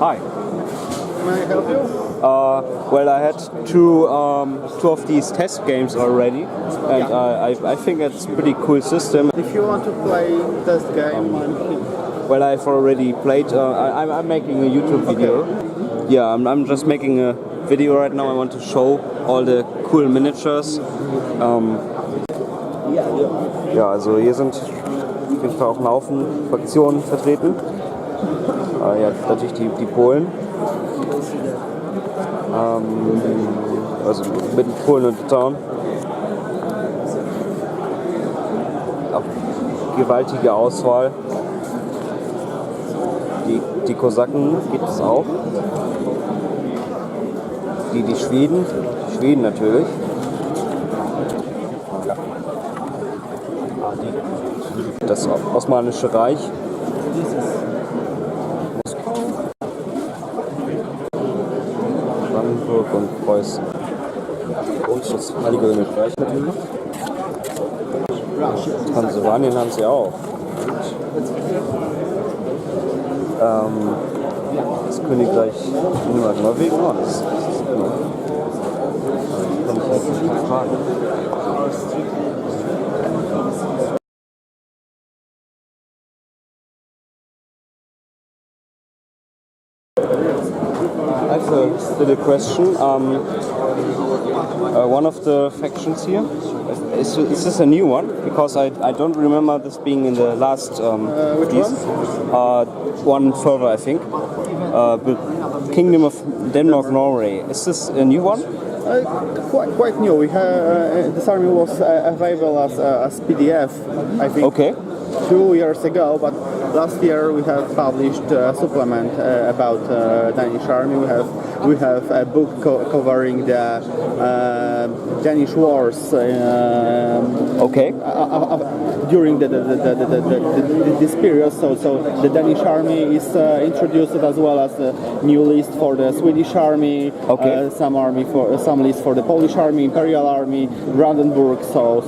Hi. May I help you? Well, I had two of these test games already, and I think it's a pretty cool system. If you want to play test game, Well, I've already played. I'm making a YouTube video. Okay. Yeah, I'm just making a video right now. I want to show all the cool miniatures. Ja, also hier sind auf jeden Fall auch ein Haufen Fraktionen vertreten. Ja, natürlich die Polen. Also mit Polen und Litauen. Auch gewaltige Auswahl. Die Kosaken gibt es auch. Die Schweden. Schweden natürlich. Das Osmanische Reich. Brandenburg und Preußen. Und das Heilige Römische Reich natürlich. Transsilvanien haben sie auch. Das Königreich Norwegen. Oh, das ist genau. Kann ich halt nicht fragen. I have a little question. One of the factions here, is this a new one? Because I don't remember this being in the last which piece. One further, I think. The Kingdom of Denmark-Norway. Is this a new one? quite new. We have this army was available as PDF, I think. Okay. 2 years ago, but last year we have published a supplement about Danish army. We have a book covering the Danish wars. Okay. During this period, so the Danish army is introduced as well as a new list for the Swedish army. Okay. Some list for the Polish army, Imperial Army, Brandenburg. So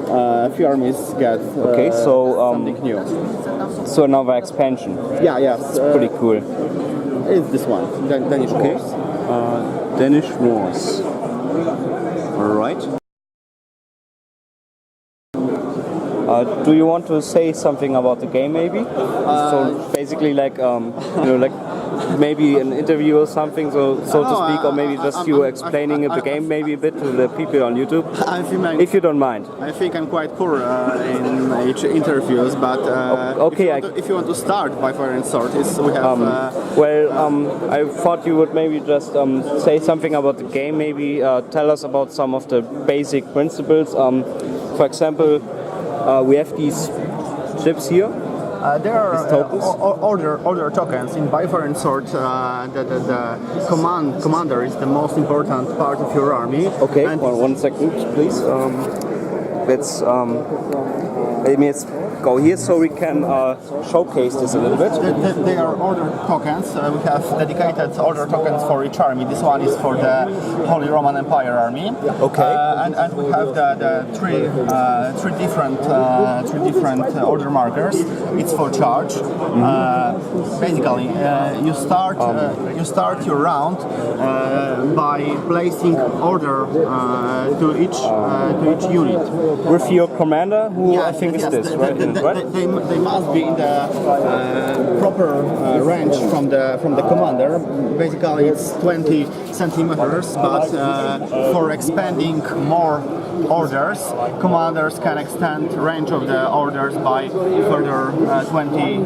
a few armies get Okay. So something new. So another expansion. Yeah. Yes. It's pretty cool. It's this one, Danish Okay. wars. Danish wars. All right. Do you want to say something about the game, maybe? So basically, like like maybe an interview or something, so to speak, or maybe just you explaining the game, maybe a bit to the people on YouTube, if you don't mind. I think I'm quite poor in each interviews, but okay, if you want to start by Fire and Sword, we have. I thought you would maybe just say something about the game, maybe tell us about some of the basic principles. For example. We have these ships here. There are order tokens in Bifur and Sword. The commander is the most important part of your army. Okay, one second, please. Let's go here so we can showcase this a little bit. They are order tokens. We have dedicated order tokens for each army. This one is for the Holy Roman Empire army. Okay. And we have the three different order markers. It's for charge. Basically, you start your round by placing order to each unit with your commander, who I think is this, right? They must be in the proper range from the commander. Basically, it's 20 centimeters, but for expanding more orders, commanders can extend range of the orders by further 20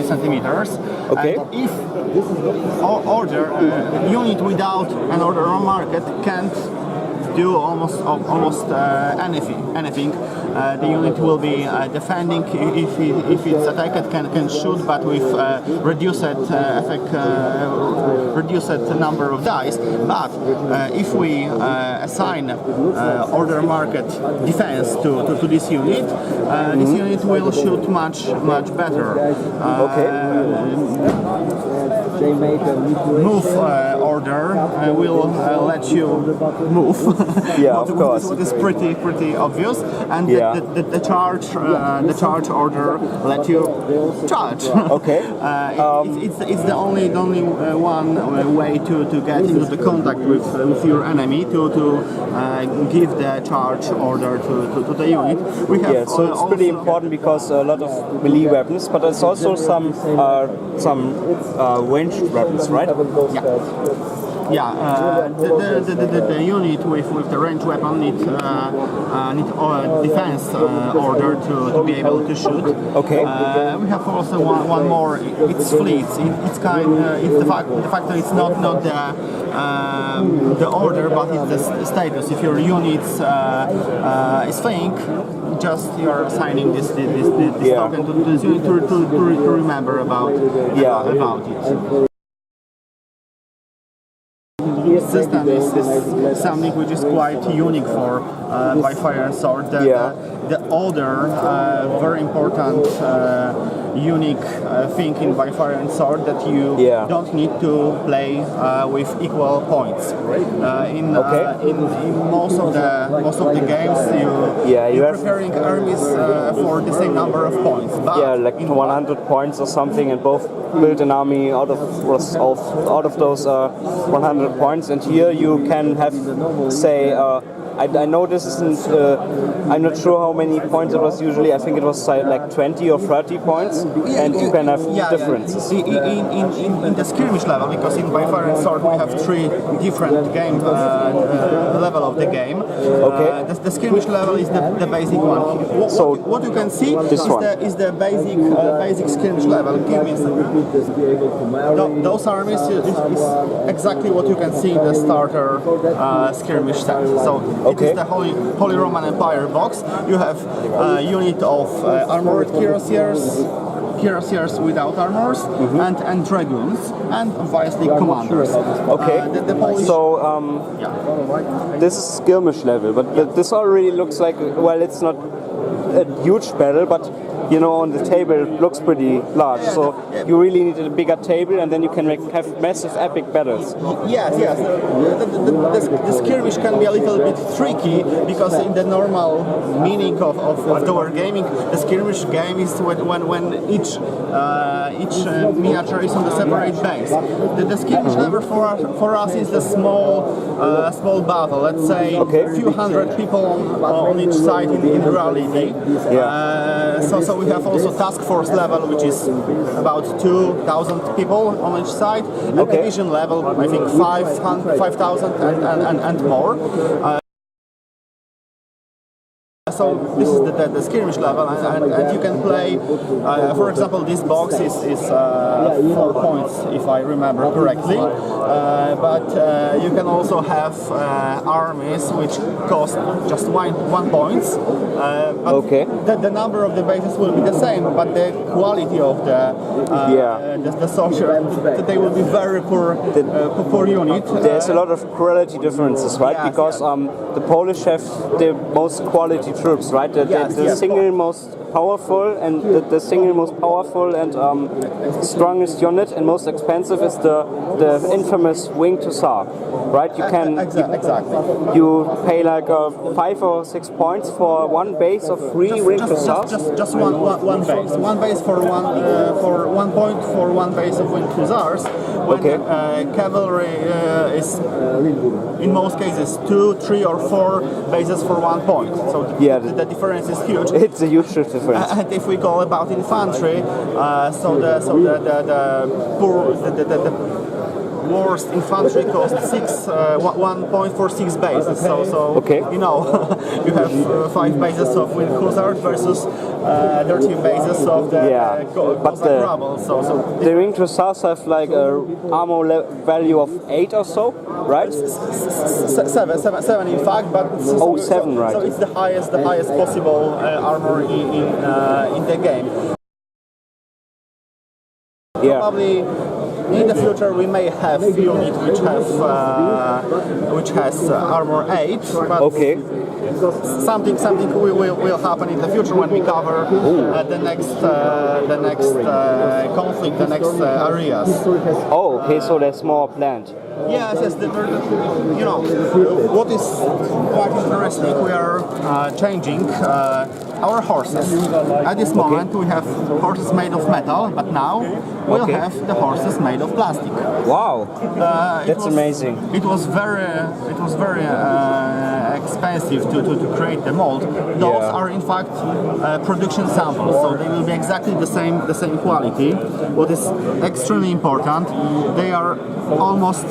centimeters. Okay. And if order unit without an order on market can't do almost anything. The unit will be defending if it's attacked, can shoot, but with reduced number of dice. But if we assign order market defense to this unit, this unit will shoot much better. Move order will let you move. Yeah, of course. What is pretty obvious, and the charge order let you charge. Okay. It's the only one way to get into the contact with your enemy to give the charge order to the unit. We have so it's pretty important because a lot of melee weapons, but there's also some ranged weapons, right? The unit with the ranged weapon need defense order to be able to shoot. Okay. We have also one more. It's fleets. It's the fact that it's not the order, but it's the status. If your unit is fleeing, just you're assigning this token to this unit to remember about it. System is something which is quite unique for by Fire and Sword. The other very important unique thing in by Fire and Sword that you don't need to play with equal points. In most of the games you're preparing armies for the same number of points. But like 100 points or something, and both build an army out of those 100 points. And here you can have, say, I know this isn't, I'm not sure how many points it was usually. I think it was like 20 or 30 points, and you can have differences. In the skirmish level, because in by Fire and Sword we have 3 different game level of the game. Okay. The skirmish level is the basic one. What you can see is the basic skirmish level. Give me a second. Those armies is exactly what you can see in the starter skirmish set. So it is the Holy Roman Empire box. You have a unit of armored cuirassiers without armors, and dragoons, and obviously commanders. Okay. This is skirmish level, but this already looks like, well, it's not a huge battle, but on the table it looks pretty large. So you really need a bigger table, and then you can have massive epic battles. Yes. The skirmish can be a little bit tricky, because in the normal meaning of the wargaming, the skirmish game is when each miniature is on the separate base. The skirmish level for us is the small battle. Let's say a few hundred people on each side in reality. So we have also task force level, which is about 2,000 people on each side. At division level, I think 5,000 and more. So this is the skirmish level, and you can play, for example, this box is 4 points, if I remember correctly, but you can also have armies which cost just one point, but the number of the bases will be the same, but the quality of the soldiers, they will be very poor unit. There's a lot of quality differences, right? Because the Polish have the most quality troops, right? The single most powerful and the single most powerful and strongest unit and most expensive is the infamous Winged Hussar, right? You can exactly. You pay like 5 or 6 points for one base of 3 Winged Hussars. Just one base. One base for 1 point for one base of Winged Hussars. When cavalry is in most cases 2, 3, or 4 bases for 1 point. So the difference is huge. It's a huge difference. And if we go about infantry, worst infantry costs 1 point for 6 bases. So you have 5 bases of Winged Hussars versus dirty bases of the Cossack rubble. The Ring to South have like a armor value of 8 or so, right? Seven in fact, but seven, right? So it's the highest possible armor in the game. Yeah. Probably in the future we may have unit which has armor 8, but okay. Something will happen in the future when we cover the next conflict, the next areas. Oh, okay, so there's more planned. Yes, you know, what is quite interesting, we are changing our horses. At this moment we have horses made of metal, but now we'll have the horses made of plastic. Wow, that's amazing. It was very expensive to create the mold. Those are in fact production samples, so they will be exactly the same quality. What is extremely important, they are almost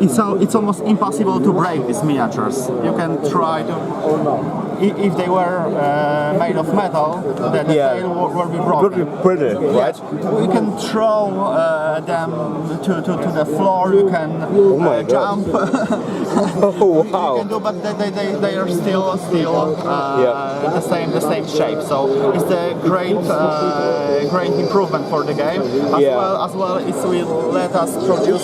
it's almost impossible to break these miniatures. You can try to, if they were made of metal, then the tail will be broken. Would be pretty, right? We can throw them to the floor. You can jump. Oh wow! You can do, but they are still the same shape. So it's a great improvement for the game. As well, it will let us produce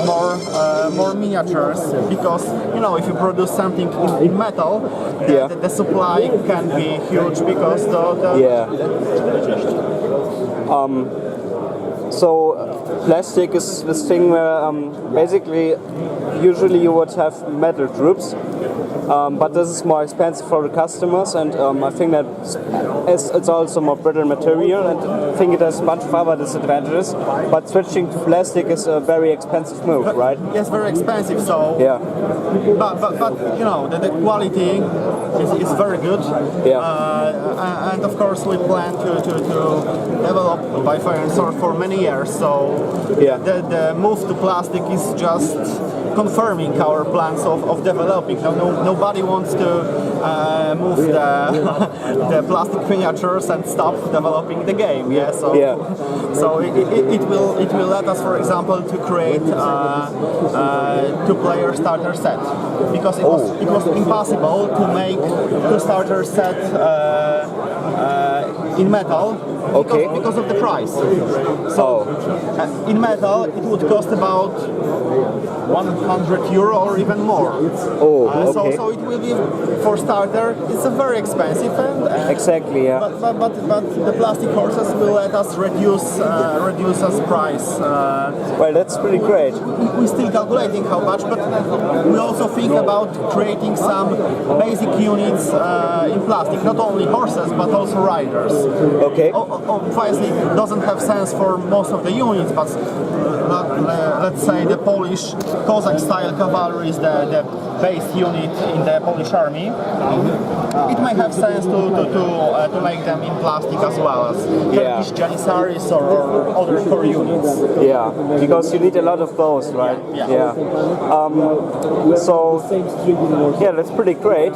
more miniatures, because you know, if you produce something in metal, the supply can be huge, because so plastic is this thing where basically usually you would have metal troops, but this is more expensive for the customers, and I think that it's also more brittle material, and I think it has a bunch of other disadvantages, but switching to plastic is a very expensive move, right? Yes, very expensive, so but you know, the quality is very good, and of course we plan to develop BFaS and Sword for many years, so the move to plastic is just confirming our plans of developing. Nobody wants to move the plastic miniatures and stop developing the game. So it will let us, for example, to create two-player starter set, because it was impossible to make two starter set in metal. Because of the price. So in metal it would cost about 100 euro or even more. So it will be, for starter, it's a very expensive, and exactly, but the plastic horses will let us reduce us price. Well, that's pretty great. We're still calculating how much, but we also think about creating some basic units in plastic, not only horses but also riders. Obviously it doesn't have sense for most of the units, but let's say the Polish Cossack style cavalry is the base unit in the Polish army. It might have sense to make them in plastic as well as Turkish Janissaries or other core units. Yeah, because you need a lot of those, right? So that's pretty great.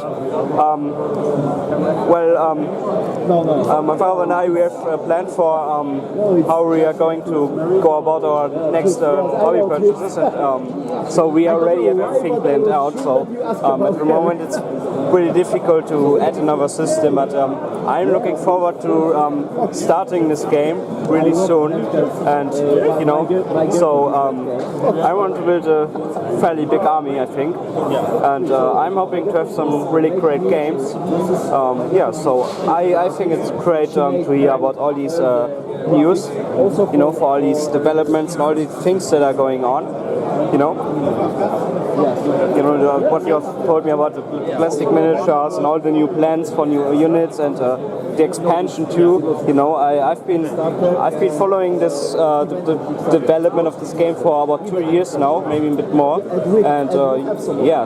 My father and I, we have a plan for how we are going to go about our next hobby purchases, and so we already have everything planned out. So at the moment it's pretty difficult to add another system, but I'm looking forward to starting this game really soon, and you know, so I want to build a fairly big army, I think, and I'm hoping to have some really great games. So I think it's great to hear about all these news, you know, for all these developments and all these things that are going on, you know. What you have told me about the plastic miniatures and all the new plans for new units and the expansion too. You know, I've been following this the development of this game for about 2 years now, maybe a bit more, and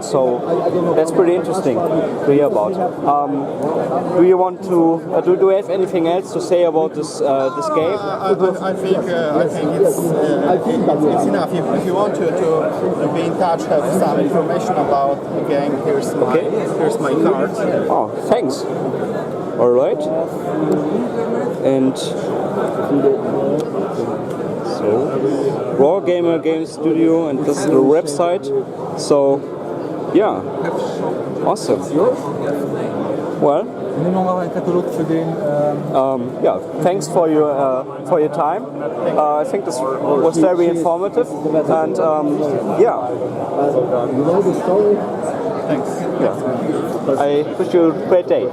so that's pretty interesting to hear about. Do you want to do you have anything else to say about this game? I think it's enough. If you want to be in touch, have some information about the game, here's my card. Oh, thanks. All right. And so, Wargamer Game Studio, and this is the website. So, yeah, awesome. Well, yeah, thanks for your time. I think this was very informative, and yeah. Thanks. Yeah. I wish you a great day.